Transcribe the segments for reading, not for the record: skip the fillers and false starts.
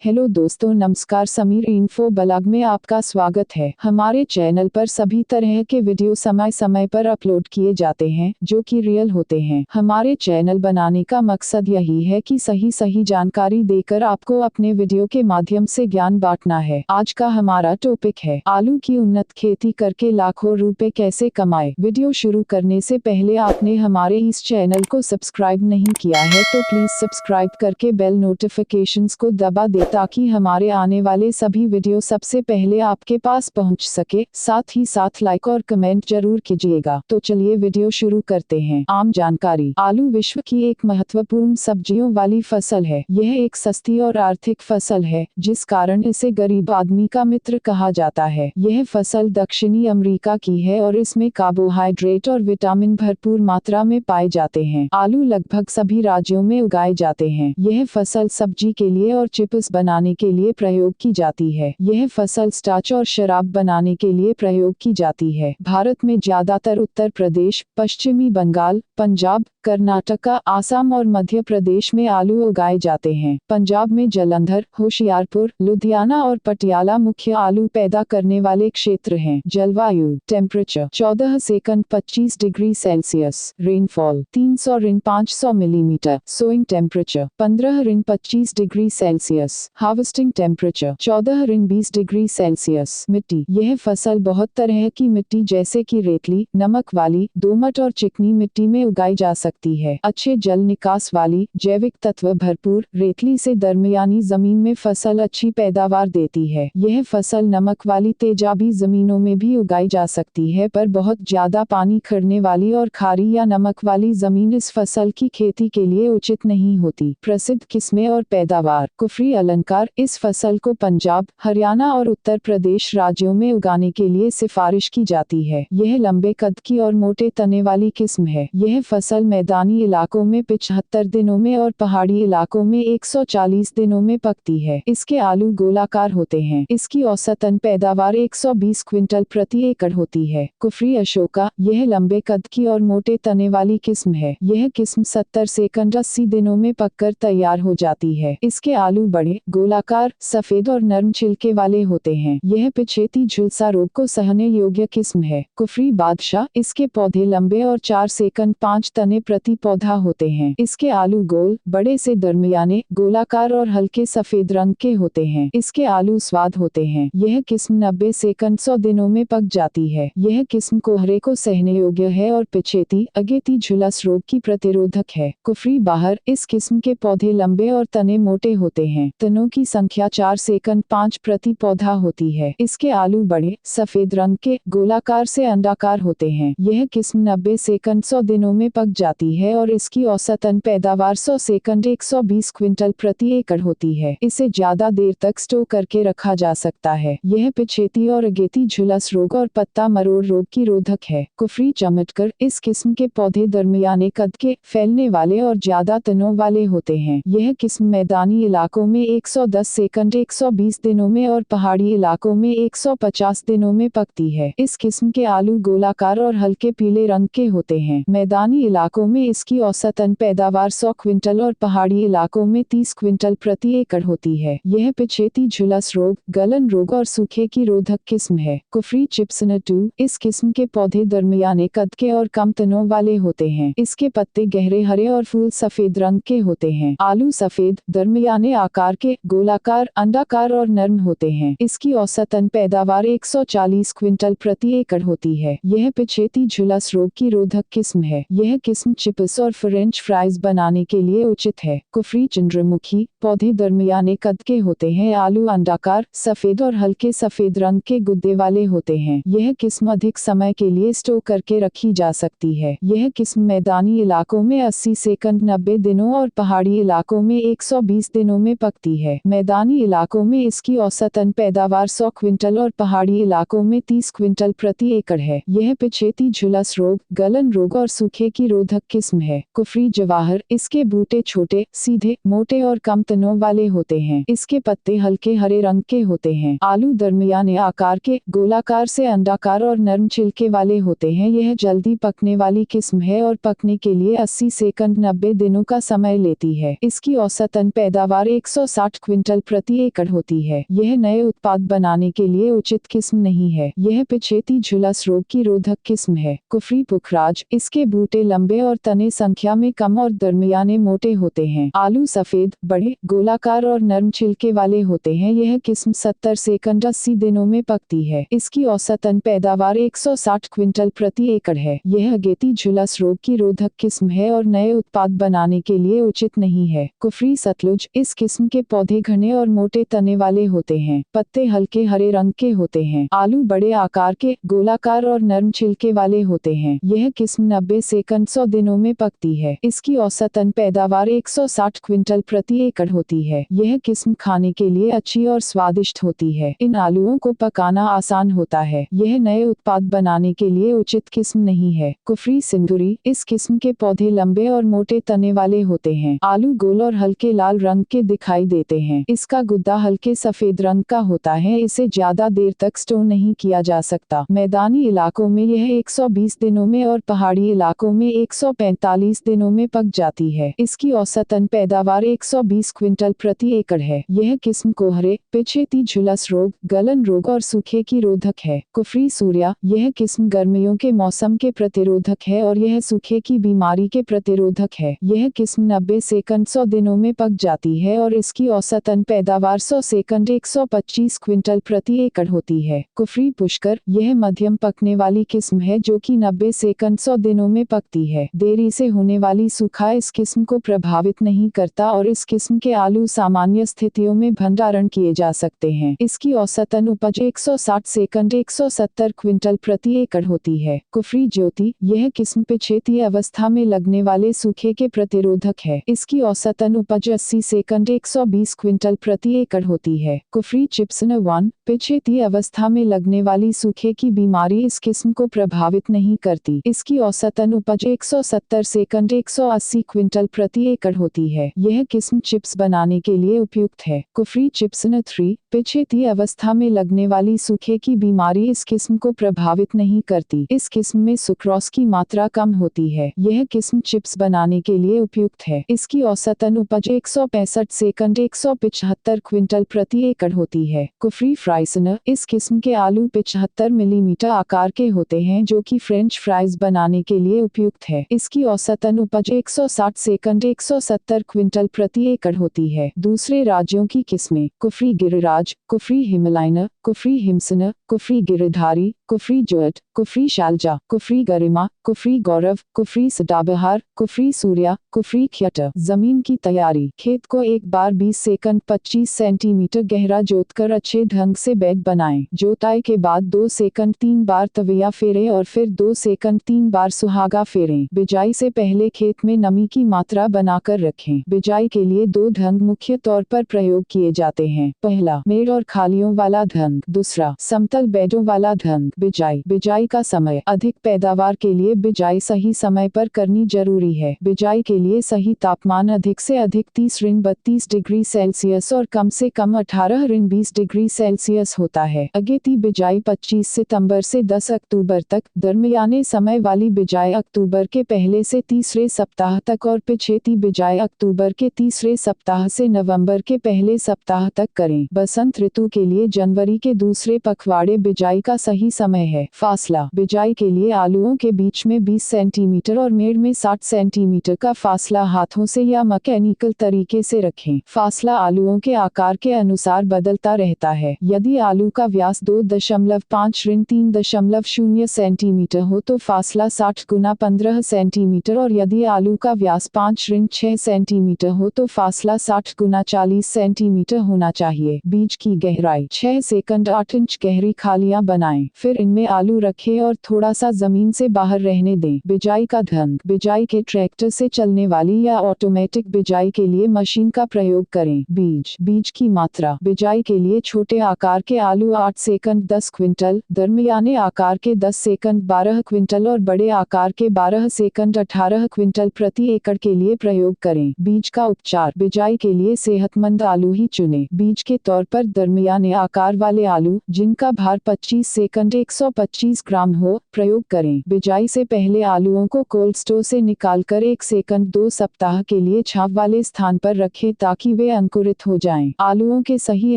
Hello दोस्तों, नमस्कार। Sameer info blog में आपका स्वागत है। हमारे चैनल पर सभी तरह के वीडियो समय समय पर अपलोड किए जाते हैं जो कि रियल होते हैं। हमारे चैनल बनाने का मकसद यही है कि सही जानकारी देकर आपको अपने वीडियो के माध्यम से ज्ञान बांटना है। आज का हमारा टॉपिक है आलू की उन्नत खेती करके लाखों रुपए कैसे कमाए। वीडियो शुरू करने से पहले आपने हमारे इस चैनल को सब्सक्राइब नहीं किया है तो प्लीज सब्सक्राइब करके बेल नोटिफिकेशंस को दबा दे ताकि हमारे आने वाले सभी वीडियो सबसे पहले आपके पास पहुंच सके। साथ ही साथ लाइक और कमेंट जरूर कीजिएगा। तो चलिए वीडियो शुरू करते हैं। आम जानकारी। आलू विश्व की एक महत्वपूर्ण सब्जियों वाली फसल है। यह एक सस्ती और आर्थिक फसल है जिस कारण इसे गरीब आदमी का मित्र कहा जाता है। यह फसल दक्षिणी अमेरिका की है और इसमें कार्बोहाइड्रेट और विटामिन भरपूर मात्रा में पाए जाते हैं। आलू लगभग सभी राज्यों में उगाए जाते हैं। यह फसल सब्जी के लिए और चिप्स बनाने के लिए प्रयोग की जाती है। यह फसल स्टार्च और शराब बनाने के लिए प्रयोग की जाती है। भारत में ज्यादातर उत्तर प्रदेश, पश्चिमी बंगाल, पंजाब, कर्नाटका, आसाम और मध्य प्रदेश में आलू उगाए जाते हैं। पंजाब में जालंधर, होशियारपुर, लुधियाना और पटियाला मुख्य आलू पैदा करने वाले क्षेत्र हैं। जलवायु। टेम्परेचर 14 से 25 degree Celsius. Rainfall 300-500 millimetre. Sowing temperature 15-25 degree Celsius. Harvesting temperature 14-20 degree Celsius. मिट्टी। यह फसल बहुत तरह की मिट्टी जैसे कि रेतली, नमक वाली, दोमट और चिकनी मिट्टी में उगाई जा सकती है। अच्छे जल निकास वाली, जैविक तत्व भरपूर रेतली से दरमियानी जमीन में फसल अच्छी पैदावार देती है। यह फसल नमक वाली तेजाबी जमीनों में भी उगाई जा सकती है पर बहुत ज्यादा पानी खड़ने वाली और खारी या नमक वाली जमीन इस फसल की खेती के लिए उचित नहीं होती। प्रसिद्ध किस्में और पैदावार। कुफरी अलंकार। इस फसल को पंजाब, हरियाणा और उत्तर प्रदेश राज्यों में उगाने के लिए सिफारिश की जाती है। यह लंबे कद की और मोटे तने वाली किस्म है। यह फसल मैदानी इलाकों में 75 दिनों में और पहाड़ी इलाकों में 140 दिनों में पकती है। इसके आलू गोलाकार होते हैं। इसकी औसतन पैदावार 120 क्विंटल प्रति एकड़ होती है। कुफरी अशोका। यह लंबे कद की और मोटे तने वाली किस्म है। यह किस्म 70 से 80 दिनों में पककर तैयार हो जाती है। इसके आलू बड़े, गोलाकार, सफेद और नरम छिलके वाले होते हैं। यह पिछेती झुलसा रोग को सहने योग्य किस्म है। कुफरी बादशाह। इसके पौधे लंबे और 4 से 5 तने प्रति पौधा होते हैं। इसके आलू गोल, बड़े से दरमियाने, गोलाकार और हल्के सफेद रंग के होते हैं। इसके आलू स्वाद होते हैं। यह किस्म 90 से 100 दिनों में पक जाती है। यह किस्म कोहरे को सहने योग्य है और पिछेती, अगेती झुलस रोग की प्रतिरोधक है। कुफरी बाहर। इस किस्म के पौधे लंबे और तने मोटे होते हैं। तनों की संख्या 4 से 5 प्रति पौधा होती है। इसके आलू बड़े, सफेद रंग के, गोलाकार से अंडाकार होते हैं। यह किस्म 90 से 100 दिनों में पक जाती है और इसकी औसतन पैदावार 100 से 120 क्विंटल प्रति एकड़ होती है। इसे ज्यादा देर तक स्टोर करके रखा जा सकता है। यह पिछेती और अगेती झुलस रोग और पत्ता मरोड़ रोग की रोधक है। कुफरी चमटकर। इस किस्म के पौधे दरमियाने कद के, फैलने वाले और ज्यादा तनों वाले होते हैं। यह किस्म मैदानी इलाकों में 110 से 120 दिनों में और पहाड़ी इलाकों में 150 दिनों में पकती है। इस किस्म के आलू गोलाकार और हल्के पीले रंग के होते हैं। मैदानी इलाकों में इसकी औसतन पैदावार 100 क्विंटल और पहाड़ी इलाकों में 30 क्विंटल प्रति एकड़ होती है। यह पिछेती झुलस रोग, गलन रोग और सूखे की रोधक किस्म है। कुफरी चिप्सनटू। इस किस्म के पौधे दरमियाने कद के और कम तनों वाले होते हैं। इसके पत्ते गहरे हरे और फूल सफेद रंग के होते हैं। आलू सफेद, दरमियाने आकार के, गोलाकार, अंडाकार और नरम होते हैं। इसकी औसतन पैदावार 140 क्विंटल प्रति एकड़ होती है। यह पिछेती झुलस रोग की रोधक किस्म है। यह किस्म चिप्स और फ्रेंच फ्राइज बनाने के लिए उचित है। कुफरी चंद्रमुखी। पौधे दरमियाने कद के होते हैं। आलू अंडाकार, सफेद और हल्के सफेद रंग के गुद्दे वाले होते हैं। यह किस्म अधिक समय के लिए स्टोर करके रखी जा सकती है। यह किस्म मैदानी इलाकों में 80 से 90 दिनों और पहाड़ी इलाकों में 120 दिनों में पकती है। मैदानी इलाकों में इसकी औसतन पैदावार 100 क्विंटल और पहाड़ी इलाकों में 30 क्विंटल प्रति एकड़ है। यह पिछेती झुलस रोग, गलन रोग और सूखे की रोधक किस्म है। कुफरी जवाहर। इसके बूटे छोटे, सीधे, मोटे और कम तनों वाले होते हैं। इसके पत्ते हल्के हरे रंग के होते हैं। आलू दरमियाने आकार के, गोलाकार से अंडाकार और नरम छिलके वाले होते हैं। यह जल्दी पकने वाली किस्म है और पकने के लिए 80 से 90 दिनों का समय लेती है। इसकी औसतन पैदावार 160 160 क्विंटल प्रति एकड़ होती है। यह नए उत्पाद बनाने के लिए उचित किस्म नहीं है। यह पिछेती झुलस रोग की रोधक किस्म है। कुफरी पुखराज, इसके बूटे लंबे और तने संख्या में कम और दरमियाने मोटे होते हैं। आलू सफेद, बड़े, गोलाकार और नरम छिलके वाले होते हैं। यह किस्म 70 से 80 दिनों में पकती है। इसकी औसतन पैदावार 160 क्विंटल प्रति एकड़ है। यह अगेती झुलस रोग की रोधक किस्म है और नए उत्पाद बनाने के लिए उचित नहीं है। कुफरी सतलुज, इस किस्म के पौधे घने और मोटे तने वाले होते हैं। पत्ते हल्के हरे रंग के होते हैं। आलू बड़े आकार के, गोलाकार और नरम छिलके वाले होते हैं। यह किस्म 90 से 100 दिनों में पकती है। इसकी औसतन पैदावार 160 क्विंटल प्रति एकड़ होती है। यह किस्म खाने के लिए अच्छी और स्वादिष्ट होती है। इन आलूओं को पकाना आसान होता है। यह नए उत्पाद बनाने के लिए उचित किस्म नहीं है। कुफरी सिंदूरी, इस किस्म के पौधे लंबे और मोटे तने वाले होते हैं। आलू गोल और हल्के लाल रंग के दिखाई देते हैं। इसका गुद्दा हल्के सफेद रंग का होता है। इसे ज्यादा देर तक स्टोर नहीं किया जा सकता। मैदानी इलाकों में यह 120 दिनों में और पहाड़ी इलाकों में 145 दिनों में पक जाती है। इसकी औसतन पैदावार 120 क्विंटल प्रति एकड़ है। यह किस्म कोहरे, पिछेती झुलस रोग, गलन रोग और सूखे की रोधक है। कुफरी सूर्या, यह किस्म गर्मियों के मौसम के प्रतिरोधक है और यह सूखे की बीमारी के प्रतिरोधक है। यह किस्म 90 से 100 दिनों में पक जाती है और इसकी औसतन पैदावार 100 से 125 क्विंटल प्रति एकड़ होती है। कुफरी पुष्कर, यह मध्यम पकने वाली किस्म है जो कि 90 से 100 दिनों में पकती है। देरी से होने वाली सूखा इस किस्म को प्रभावित नहीं करता और इस किस्म के आलू सामान्य स्थितियों में भंडारण किए जा सकते हैं। इसकी औसतन उपज 160 से 170 क्विंटल प्रति एकड़ होती है। कुफरी ज्योति, यह किस्म पिछेती अवस्था में लगने वाले सूखे के प्रतिरोधक है। इसकी औसतन उपज 80 से 120 क्विंटल प्रति एकड़ होती है। कुफरी चिप्सन 1, पिछेती अवस्था में लगने वाली सूखे की बीमारी इस किस्म को प्रभावित नहीं करती। इसकी औसतन उपज 170 से 180 क्विंटल प्रति एकड़ होती है। यह किस्म चिप्स बनाने के लिए उपयुक्त है। कुफरी चिप्सन 3, पिछेती अवस्था में लगने वाली सूखे की बीमारी इस किस्म को प्रभावित नहीं करती। इस किस्म में सुक्रोज की मात्रा कम होती है। यह किस्म चिप्स बनाने के लिए उपयुक्त है। इसकी औसतन उपज 165 से 175 क्विंटल प्रति एकड़ होती है। कुफरी फ्राइसन, इस किस्म के आलू 75 मिलीमीटर आकार के होते हैं जो कि फ्रेंच फ्राइज बनाने के लिए उपयुक्त है। इसकी औसतन उपज 160 से 170 क्विंटल प्रति एकड़ होती है। दूसरे राज्यों की किस्में, कुफरी गिरिराज, कुफरी हिमालयन, कुफरी हिमसन, कुफरी गिरिधारी, कुफरी जोट, कुफरी शालजा, कुफरी गरिमा, कुफरी गौरव, कुफरी सदाबहार, कुफरी सूर्या, कुफरी ख्यट। जमीन की तैयारी, खेत को एक बार 20 से 25 सेंटीमीटर गहरा जोतकर अच्छे ढंग से बेड बनाएं। जोताई के बाद 2 से 3 बार तविया फेरें और फिर 2 से 3 बार सुहागा फेरें। बिजाई से पहले खेत में नमी की मात्रा बनाकर रखें। बिजाई के लिए 2 ढंग मुख्य तौर पर प्रयोग किए जाते हैं। पहला, मेड़ और खालियों वाला ढंग। दूसरा, समतल बेडों वाला ढंग। बिजाई, बिजाई का समय, अधिक पैदावार के लिए बिजाई सही समय पर करनी जरूरी है। बिजाई के लिए सही तापमान अधिक से अधिक 30-32 डिग्री सेल्सियस और कम से कम 18-20 डिग्री सेल्सियस होता है। अगेती बिजाई 25 सितंबर से 10 अक्टूबर तक, दरमियाने समय वाली बिजाई अक्टूबर के पहले से तीसरे सप्ताह तक और पिछेती बिजाई अक्टूबर के तीसरे सप्ताह से नवंबर के पहले सप्ताह तक करें। बसंत ऋतु के लिए जनवरी के दूसरे पखवाड़े बिजाई का सही समय है। फासला, बिजाई के लिए आलूओं के बीच में 20 सेंटीमीटर और मेड़ में 60 सेंटीमीटर का फासला हाथों से या मैकेनिकल तरीके से रखें। फासला आलूओं के आकार के अनुसार बदलता रहता है। यदि आलू का व्यास 2.5-3.0 सेंटीमीटर हो तो फासला 60 गुना 15 सेंटीमीटर और यदि आलू का व्यास 5-6 सेंटीमीटर हो तो फासला 60 गुना 40 सेंटीमीटर होना चाहिए। बीज की गहराई 6 से 8 इंच गहरी खालियां बनाएं। फिर इनमें आलू रखें और थोड़ा सा जमीन से बाहर रहने दें। बिजाई का ढंग, बिजाई के ट्रैक्टर से चलने वाली या ऑटोमेटिक बिजाई के लिए मशीन का प्रयोग करें। बीज, बीज की मात्रा, बिजाई के लिए छोटे आकार के आलू 8 से 10 क्विंटल, दरमियाने आकार के 10 से 12 क्विंटल और बड़े आकार के 12 से 18 क्विंटल प्रति एकड़ के लिए प्रयोग करें। बीज का उपचार, बिजाई के लिए सेहतमंद आलू ही चुनें। बीज के तौर पर दरमियाने आकार वाले आलू जिनका भार 25 से 125 ग्राम हो, प्रयोग करें। बिजाई से पहले आलूओं को कोल्ड स्टोर से निकालकर 1 सेकंड 2 सप्ताह के लिए छाँव वाले स्थान पर रखें ताकि वे अंकुरित हो जाएं। आलूओं के सही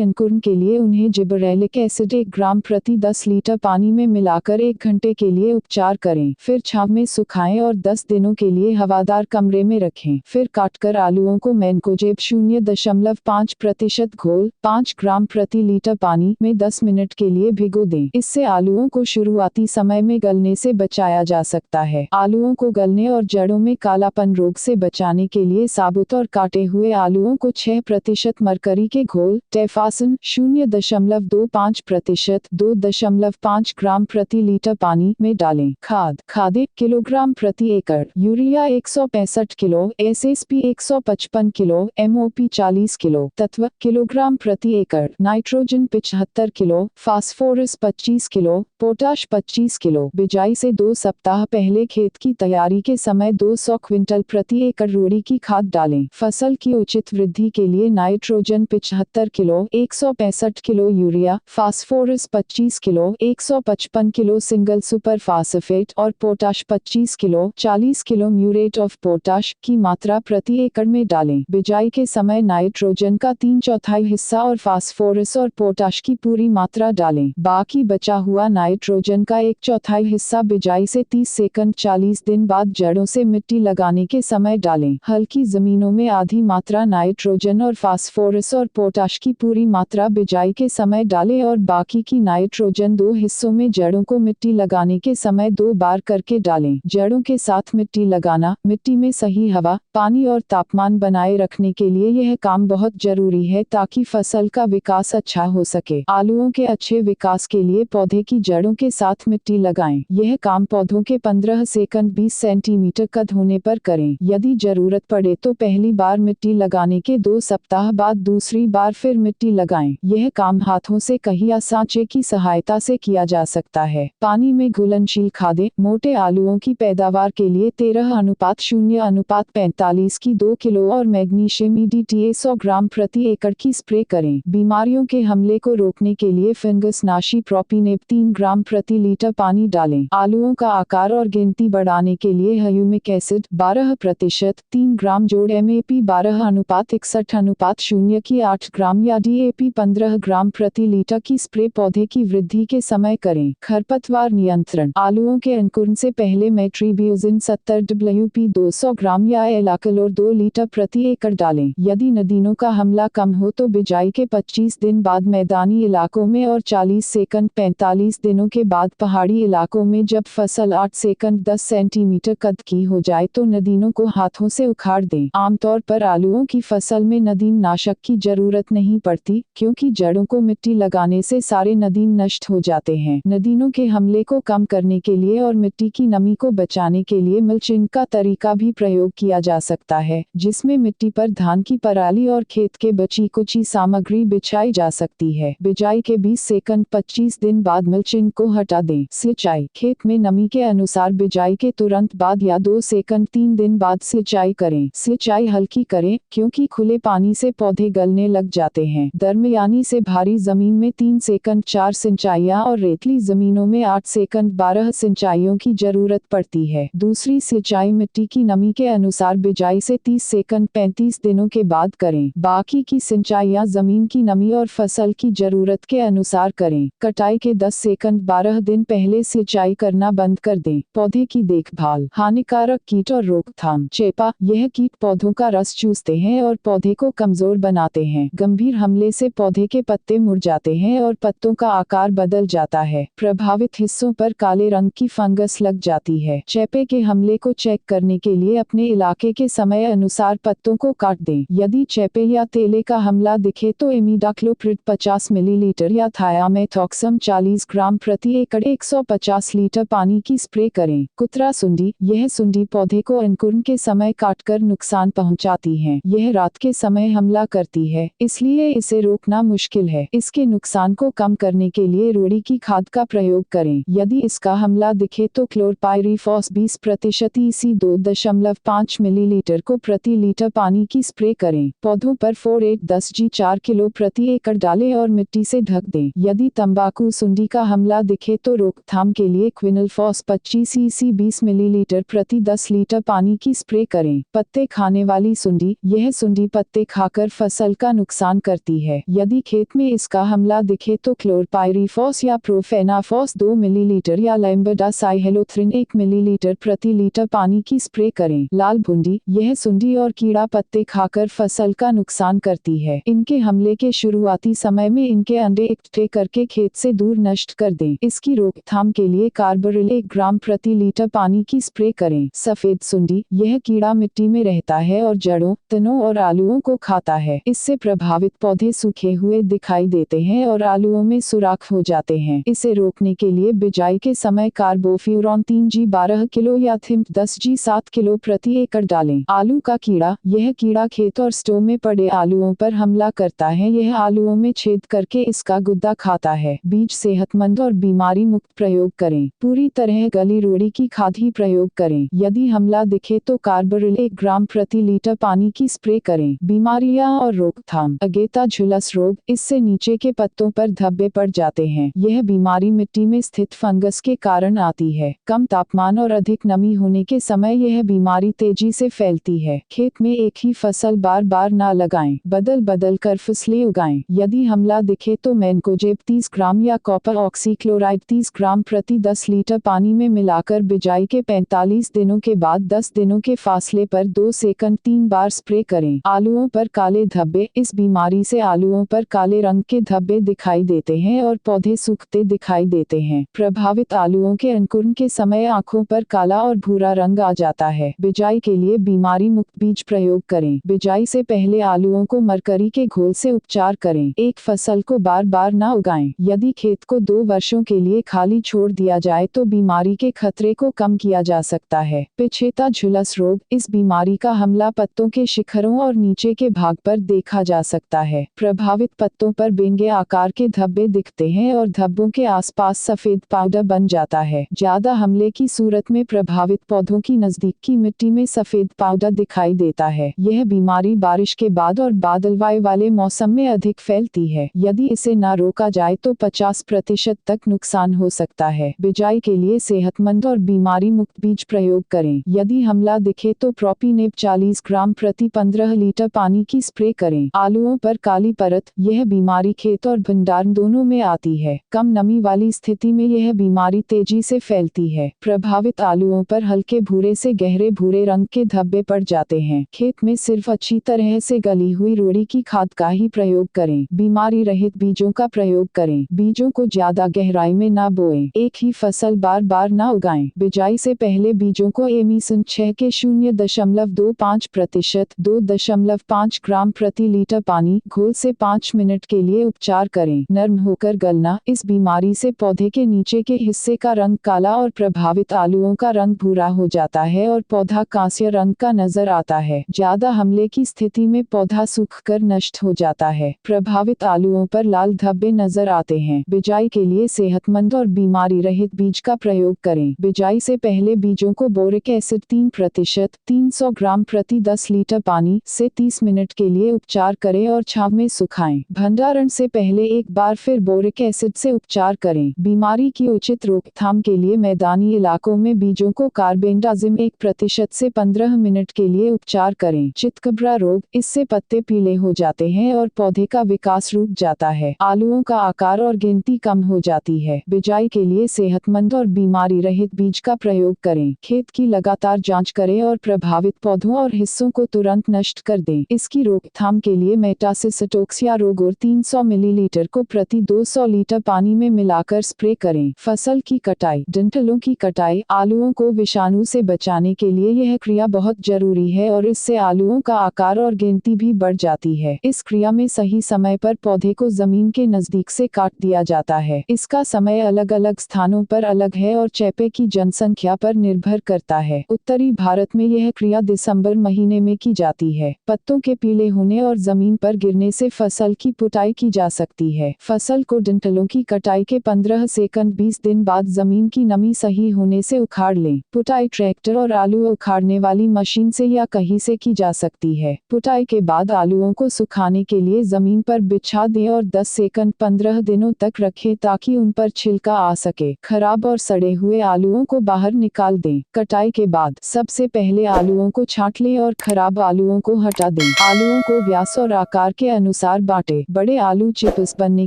अंकुरण के लिए उन्हें जिबरेलिक एसिड 1 ग्राम प्रति 10 लीटर पानी में मिलाकर 1 घंटे के लिए उपचार करें। फिर छाँव में सुखाएं और 10 दिनों के लिए हवादार कमरे में रखें। फिर काटकर आलूओं को मैनकोजेब 0.5% घोल 5 ग्राम प्रति लीटर पानी में 10 मिनट के लिए भिगो दें। इससे आलूओं को शुरुआती समय में गलने से बचाया जा सकता है। आलूओं को गलने और जड़ों में कालापन रोग से बचाने के लिए साबुत और काटे हुए आलूओं को 6% मरकरी के घोल टेफासन 0.25% 2.5 ग्राम प्रति लीटर पानी में डालें। खादें किलोग्राम प्रति एकड़ urea 165 kilo, SSP 155 kilo, MOP 40 kilo, तत्व किलोग्राम प्रति एकड़, nitrogen 75 kilo, phosphorus 25 kilo, potash 25 kilo. बिजाई से 2 सप्ताह पहले खेत की तैयारी के समय 200 क्विंटल प्रति एकड़ रूढ़ी की खाद डालें। फसल की उचित वृद्धि के लिए nitrogen 75 kilo, 165 kilo urea, phosphorus 25 kilo, 155 kilo single super phosphate और potash 25 kilo, 40 kilo muriate of potash की मात्रा प्रति एकड़ में डालें। बिजाई के समय नाइट्रोजन का 3/4 हिस्सा और फास्फोरस और पोटाश की पूरी मात्रा डालें। बाकी बचा हुआ नाइट्रोजन का 1/4 हिस्सा बिजाई से 30 सेकंड 40 दिन बाद जड़ों से मिट्टी लगाने के समय डालें। हल्की जमीनों में आधी मात्रा नाइट्रोजन और फास्फोरस और पोटाश की पूरी मात्रा बिजाई के समय डालें और बाकी की नाइट्रोजन 2 हिस्सों में जड़ों को मिट्टी लगाने के समय 2 बार करके डालें। जड़ों के साथ मिट्टी लगाना, मिट्टी में सही हवा, पानी और तापमान बनाए रखने के लिए यह काम बहुत जरूरी है ताकि फसल का विकास अच्छा हो सके। आलूओं के अच्छे विकास के लिए पौधे की जड़ों के साथ मिट्टी लगाएं। यह काम पौधों के 15 सेकंड 20 सेंटीमीटर कद होने पर करें। यदि जरूरत पड़े तो पहली बार मिट्टी लगाने के 2 सप्ताह बाद दूसरी बार फिर मिट्टी लगाएं। यह काम हाथों से कहीं या सांचे की सहायता से किया जा सकता है। पानी में घुलनशील खादें मोटे आलूओं की पैदावार के लिए 13:0:45 की 2 किलो और मैग्नीशियम EDTA 100 ग्राम प्रति एकड़ की स्प्रे करें। बीमारियों के हमले को रोकने के लिए फंगस नाशी प्रोपिनेप 3 ग्राम प्रति लीटर पानी डालें। आलूओं का आकार और गिनती बढ़ाने के लिए ह्यूमिक एसिड 12% 3 ग्राम जोड़ MAP 12:61:0 की 8 ग्राम या DAP 15 ग्राम प्रति लीटर की स्प्रे पौधे की वृद्धि के समय करें। खरपतवार नियंत्रण आलूओं के अंकुरण से पहले मेट्रीबियूजिन 70 WP 200 ग्राम या एलाकलोर 2 लीटर प्रति एकड़ डालें। यदि नदीनों का हमला कम हो तो बिजाई के 25 दिन बाद मैदानी इलाकों में और 40 सेकंड 45 दिनों के बाद पहाड़ी इलाकों में जब फसल 8 सेकंड 10 सेंटीमीटर कद की हो जाए तो नदीनों को हाथों से उखाड़ दें। आमतौर पर आलूओं की फसल में नदीन नाशक की जरूरत नहीं पड़ती क्योंकि जड़ों को मिट्टी लगाने से सारे नदीन नष्ट हो जाते हैं। नदीनों के हमले को कम करने के लिए और मिट्टी की नमी को बचाने के लिए मल्चिंग का तरीका भी प्रयोग किया जा सकता है, जिसमें मिट्टी पर धान की पराली और खेत के बची कुची सामग्री बिछाई जा सकती है। बिजाई के 20 सेकंड 25 दिन बाद मल्चिंग को हटा दें। सिंचाई खेत में नमी के अनुसार बिजाई के तुरंत बाद या 2 सेकंड 3 दिन बाद सिंचाई करें। सिंचाई हल्की करें क्योंकि खुले पानी से पौधे गलने लग जाते हैं। दरमियानी से भारी जमीन में 3 सेकंड 4 सिंचाइयां और रेतली जमीनों में 8 सेकंड 12 सिंचाइयों की जरूरत पड़ती है। दूसरी सिंचाई मिट्टी की नमी के अनुसार बिजाई से 30 सेकंड 35 दिनों के बाद करें। बाकी की सिंचाइयां जमीन की नमी और फसल की जरूरत के अनुसार करें। कटाई के 10 सेकंड 12 दिन पहले सिंचाई करना बंद कर दें। पौधे की देखभाल हानिकारक कीट और रोकथाम चेपा यह कीट पौधों का रस चूसते हैं और पौधे को कमजोर बनाते हैं। गंभीर हमले से पौधे के पत्ते मुड़ जाते हैं और पत्तों का आकार बदल जाता है। प्रभावित हिस्सों पर काले रंग की फंगस लग जाती है। चेपे के हमले को चेक करने के लिए अपने इलाके के समय अनुसार पत्तों को काट दें। यदि चेपे या तेले का हमला दिखे तो इमिडाक्लोप्रिड 50 मिलीलीटर या थायामेथॉक्सम 40 ग्राम प्रति एकड़ 150 लीटर पानी की स्प्रे करें। कुतरा सुंडी यह सुंडी पौधे को अंकुरण के समय काटकर नुकसान पहुंचाती है। यह रात के समय हमला करती है, इसलिए इसे रोकना मुश्किल है। इसके नुकसान को कम करने के लिए रूढ़ी की खाद का प्रयोग करें। यदि इसका हमला दिखे तो क्लोरपाइरीफॉस 20% EC 2.5 मिलीलीटर को प्रति लीटर पानी की स्प्रे करें। पौधों पर 4,8-10 G 4 किलो प्रति एकड़ डालें और मिट्टी से ढक दें। यदि तंबाकू सुंडी का हमला दिखे तो रोकथाम के लिए क्विनलफॉस 25 सीसी 20 मिलीलीटर प्रति 10 लीटर पानी की स्प्रे करें। पत्ते खाने वाली सुंडी, यह सुंडी पत्ते खाकर फसल का नुकसान करती है। यदि खेत में इसका हमला दिखे तो क्लोरपाइरीफॉस या प्रोफेनाफॉस 2 मिलीलीटर या लैम्बडासाइहेलोथ्रिन 1 मिलीलीटर प्रति लीटर पानी की स्प्रे करें। लाल भुंडी, यह सुंडी और कीड़ा पत्ते खाकर फसल का नुकसान करती है। इनके हमले के शुरुआती समय में इनके अंडे इकट्ठे करके खेत से दूर नष्ट कर दें। इसकी रोकथाम के लिए कार्बोरिल 1 ग्राम प्रति लीटर पानी की स्प्रे करें। सफेद सुंडी, यह कीड़ा मिट्टी में रहता है और जड़ों, तनों और आलुओं को खाता है। इससे प्रभावित पौधे सूखे हुए दिखाई देते हैं और आलुओं में सुराख हो जाते हैं। इसे रोकने के लिए बिजाई के समय कार्बोफ्यूरॉन 3G 12 किलो या थिम्प 10G 7 किलो प्रति एकड़ डालें। आलू का कीड़ा, यह कीड़ा खेत और स्टो में पड़े आलुओं पर हमला करता है। यह आलुओं में छेद करके इसका गुद्दा खाता है। बीज सेहतमंद और बीमारी मुक्त प्रयोग करें। पूरी तरह गली रोड़ी की खाद ही प्रयोग करें। यदि हमला दिखे तो कार्बोरिल 1 ग्राम प्रति लीटर पानी की स्प्रे करें। बीमारियां और रोकथाम। अगेता झुलस रोग, इससे नीचे के पत्तों पर धब्बे पड़ जाते हैं। यह बीमारी मिट्टी में स्थित फंगस के कारण आती है। कम तापमान और अधिक नमी होने के समय यह बीमारी तेजी से फैलती है। खेत में एक ही फसल बार बार ना लगाएं, बदल बदल कर फसलें उगाएं। यदि हमला दिखे तो मैनकोजेब 30 ग्राम या कॉपर ऑक्सीक्लोराइड 30 ग्राम प्रति 10 लीटर पानी में मिलाकर बिजाई के 45 दिनों के बाद 10 दिनों के फासले पर 2 सेकंड 3 बार स्प्रे करें। आलुओं पर काले धब्बे, इस बीमारी से आलुओं पर काले रंग के धब्बे दिखाई देते हैं और पौधे सूखते दिखाई देते हैं। प्रभावित आलुओं के अंकुरण के समय आंखों पर काला और भूरा रंग आ जाता है। बिजाई के लिए बीमारी मुक्त बीज प्रयोग करें। बिजाई से पहले आलुओं को मरकरी के घोल से उपचार करें। एक फसल को बार बार ना उगाएं। यदि खेत को 2 वर्षों के लिए खाली छोड़ दिया जाए तो बीमारी के खतरे को कम किया जा सकता है। पिछेता झुलस रोग, इस बीमारी का हमला पत्तों के शिखरों और नीचे के भाग पर देखा जा सकता है। प्रभावित पत्तों पर बेंगे आकार के धब्बे दिखते हैं और धब्बों के आसपास सफेद पाउडर बन जाता है। ज्यादा हमले की सूरत में प्रभावित पौधों की नजदीक की मिट्टी में सफेद पाउडर दिखाई देता है। यह बीमारी बारिश के बाद और बादलवाई वाले मौसम में अधिक फैलती है। यदि इसे न रोका जाए तो 50% तक नुकसान हो सकता है। बिजाई के लिए सेहतमंद और बीमारी मुक्त बीज प्रयोग करें। यदि हमला दिखे तो प्रोपिनेप 40 ग्राम प्रति 15 लीटर पानी की स्प्रे करें। आलुओं पर काली परत, यह बीमारी खेत और भंडारण दोनों में आती है। कम नमी वाली स्थिति में यह बीमारी तेजी से फैलती है। प्रभावित आलुओं पर हल्के भूरे से गहरे भूरे रंग के धब्बे पड़ जाते हैं। खेत में सिर्फ अच्छी तरह से गली हुई रोड़ी की खाद का ही प्रयोग करें। बीमारी रहित बीजों का प्रयोग करें। बीजों को ज्यादा गहराई में ना बोएं। एक ही फसल बार बार ना उगाएं। बिजाई से पहले बीजों को एमीसन 6 के 0.25% 2.5 ग्राम प्रति लीटर पानी घोल से 5 मिनट के लिए उपचार करें। नर्म होकर गलना, इस बीमारी से पौधे के नीचे के हिस्से का रंग काला और प्रभावित आलुओं का रंग भूरा हो जाता है और पौधा कांस्य रंग का नजर आता है। ज्यादा हमले की स्थिति में पौधा सूखकर नष्ट हो जाता है। प्रभावित आलुओं पर लाल धब्बे नजर आते हैं। बिजाई के लिए सेहतमंद और बीमारी रहित बीज का प्रयोग करें। बिजाई से पहले बीजों को बोरिक एसिड 3% 300 ग्राम प्रति 10 लीटर पानी से 30 मिनट के लिए उपचार करें और छांव में सुखाएं। भंडारण से पहले एक बार फिर बोरिक एसिड से उपचार करें। बीमारी की उचित रोकथाम के लिए मैदानी इलाकों में बीजों को कार्बेंडाजिम 1% से 15 मिनट के लिए उपचार करें। चितकबरा रोग, इससे पत्ते पीले हो जाते हैं और पौधे का विकास रुक जाता है। आलुओं का आकार और गिनती कम हो जाती है। बिजाई के लिए सेहतमंद और बीमारी रहित बीज का प्रयोग करें। खेत की लगातार जांच करें और प्रभावित पौधों और हिस्सों को तुरंत नष्ट कर दें। इसकी रोकथाम के लिए मेटासिस्टोक्सिया रोगोर 300 मिलीलीटर को प्रति 200 लीटर पानी में मिलाकर स्प्रे करें। फसल की कटाई। डंठलों की कटाई, आलुओं को विषाणु से बचाने के लिए यह क्रिया बहुत जरूरी है और इससे आलुओं का आकार और गिनती भी बढ़ जाती है। इस क्रिया में सही समय पर पौधे को जमीन के नजदीक से काट दिया जाता है। इसका समय अलग अलग स्थानों पर अलग है और चेपे की जनसंख्या पर निर्भर करता है। उत्तरी भारत में यह क्रिया दिसंबर महीने में की जाती है। पत्तों के पीले होने और जमीन पर गिरने से फसल की पुटाई की जा सकती है। फसल को डंठलों की कटाई के 15 से 20 दिन बाद जमीन की नमी सही होने से उखाड़ लें। पुटाई ट्रैक्टर और आलू उखाड़ने वाली मशीन से या कहीं से की जा सकती है। पुटाई के बाद आलुओं को सुखाने के लिए जमीन पर बिछा दें और 10 से 15 दिनों तक रखें ताकि ताकि उन पर छिलका आ सके। खराब और सड़े हुए आलूओं को बाहर निकाल दें। कटाई के बाद सबसे पहले आलूओं को छांट लें और खराब आलूओं को हटा दें। आलूओं को व्यास और आकार के अनुसार बांटें। बड़े आलू चिप्स बनने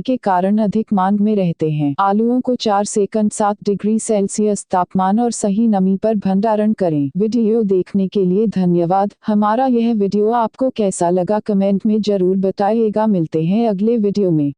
के कारण अधिक मांग में रहते हैं। आलूओं को 4 से 7 डिग्री सेल्सियस तापमान और सही नमी पर भंडारण करें। वीडियो देखने के लिए धन्यवाद। हमारा यह वीडियो आपको कैसा लगा कमेंट में जरूर बताइएगा। मिलते हैं अगले वीडियो में।